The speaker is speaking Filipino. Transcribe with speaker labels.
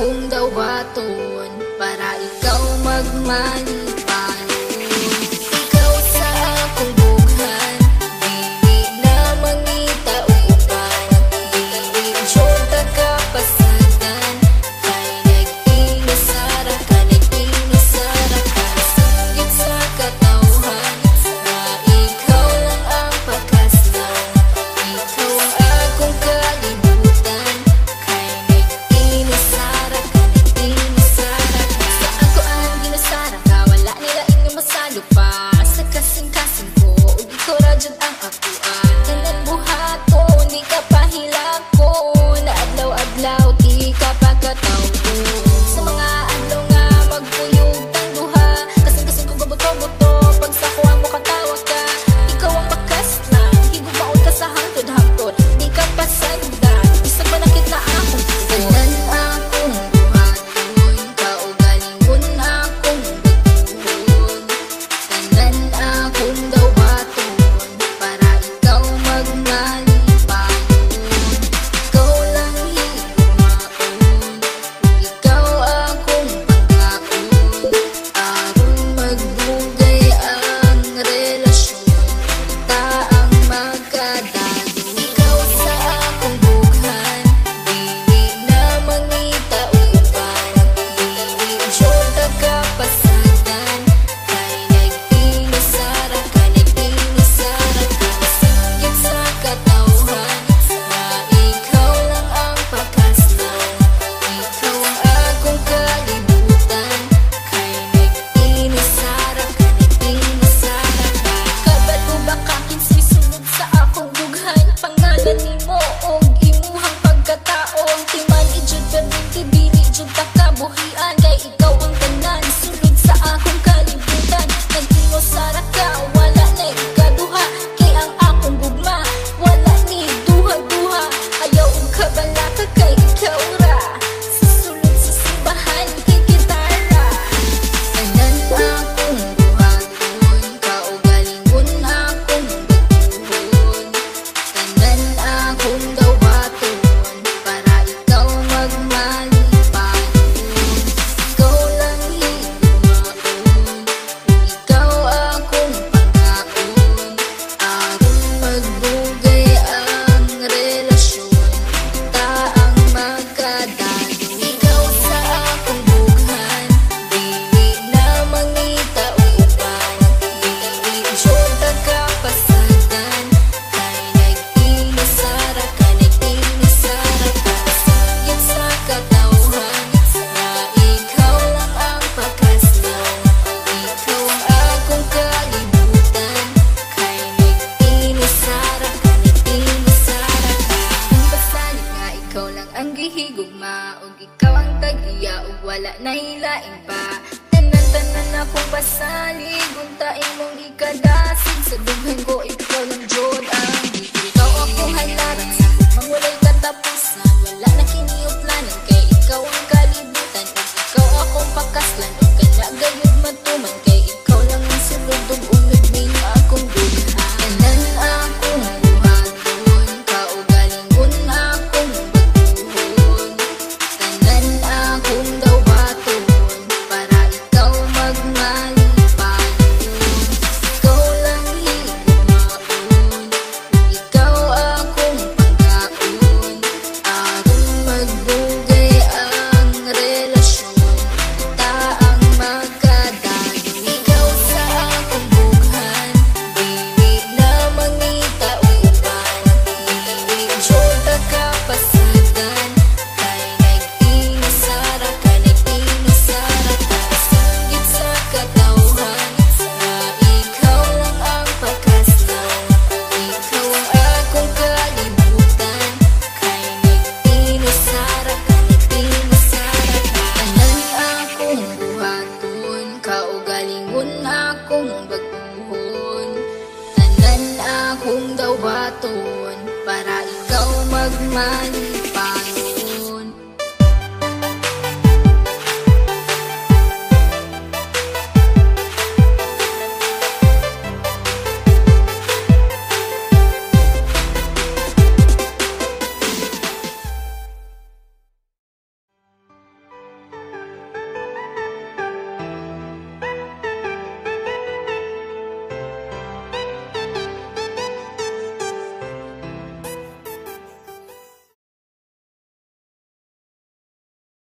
Speaker 1: akong dawaton para ikaw magmalipayon. Ikaw sa akong bughan, dili na mangita o uban, dili jud kapasagan, kay nag-inasara ka, nag-inasara ka, singgit sa katawhan, na ikaw lang ang pagkaslaw, ikaw ang akong kalibutan, kay nag-inasara ka, nag-inasara ka. Sa ako ang ginasara ka, wala nila inyong masalo pa, sa kasing-kasing ko, ug ikaw ra jud ang akuan. Tanan buhaton, di ka pahilakon, na adlaw-adlaw, di ka pagkatawon. Sa mga adlaw nga magpuyog tang duha, kasing-kasing ko gabuto-buto, pag sa kuha mo katawa ka, ikaw ang makaslang, higubaon ka sa hangtod-hangtod, di ka pasagdan, isang manakit na akong tanan akong buhaton, kaugalingon akong batuhon, tanan akong dawaton para ikaw magmalipayon. Ikaw lang higumaon, ikaw akong pangkaon, aron magbugay ang relasyon, ta ang magkadalo. Ikaw sa akong bughan, dili na mangita o uban, dili jud kapasagan, kay nag-inasara ka, nag-inasara ka, singgit sa katawhan, na ikaw lang ang pagkaslaw, ikaw ang akong kalibutan, kay nag-inasara ka, nag-inasara ka. Kabalo ba ka kinsi sunod sa akong bughan, pangalan nimo og imuhang pagkatao, timan ijud perminti dili jud ta kabuhian, kay ikaw ang tanan sulod sa akong kalibutan, nag-inasara ka, wala na ikaduha, kay ang akong gugma wala ni duha-duha, ayaw og kabala ka, kay ikaw ra sa sulod sa simbahan, kay gitara. Tanan akong buhaton, kaugalingon akong batuhon, tanan akong dawaton para ikaw magmalipayon. Ikaw lang higumaon, ikaw akong pangkaon, aron magbugay ang relasyon, ta ang magkadalo. Ikaw sa akong bughan, dili na mangita o uban, dili jud kapasagan, kay nag-inasara ka, nag-inasara ka, singgit sa katawhan, na ikaw lang ang pagkaslaw, ikaw ang akong kalibutan, kay nag-inasara ka, nag-inasara ka. Kung basalig nga ikaw lang ang gihigugma, ug ikaw ang tag-iya, ug wala na hilain pa, tanan-tanan akong basalig, unta imong ikadasig, sa dughan ko ikaw lang jud ang ikaw akong halaran, sa mangulay katapusan, wala na kiniuplanan, kay ikaw ang kalibutan, ug ikaw akong pakaslan, ug kana gayud matuman, kay ikaw lang ang sulod ug unod ning akong bughan. Tanan akong buhaton, kaugalingon akong batuhon, tanan akong dawaton para ikaw magmalipayon. Ikaw lang higumaon, ikaw akong pangkaon, aron magbugay ang relasyon, ta ang magkadalo. Ikaw sa akong bughan, dili na mangita o uban, dili jud kapasagan, kay nag-inasara ka, nag-inasara ka, singgit sa katawhan, na ikaw lang ang pagkaslaw, ikaw ang akong kalibutan, kay nag-inasara ka, nag-inasara ka. Tanan akong buhaton, kaugalingon akong baguhon, tanan akong dawaton para ikaw magmalipayon.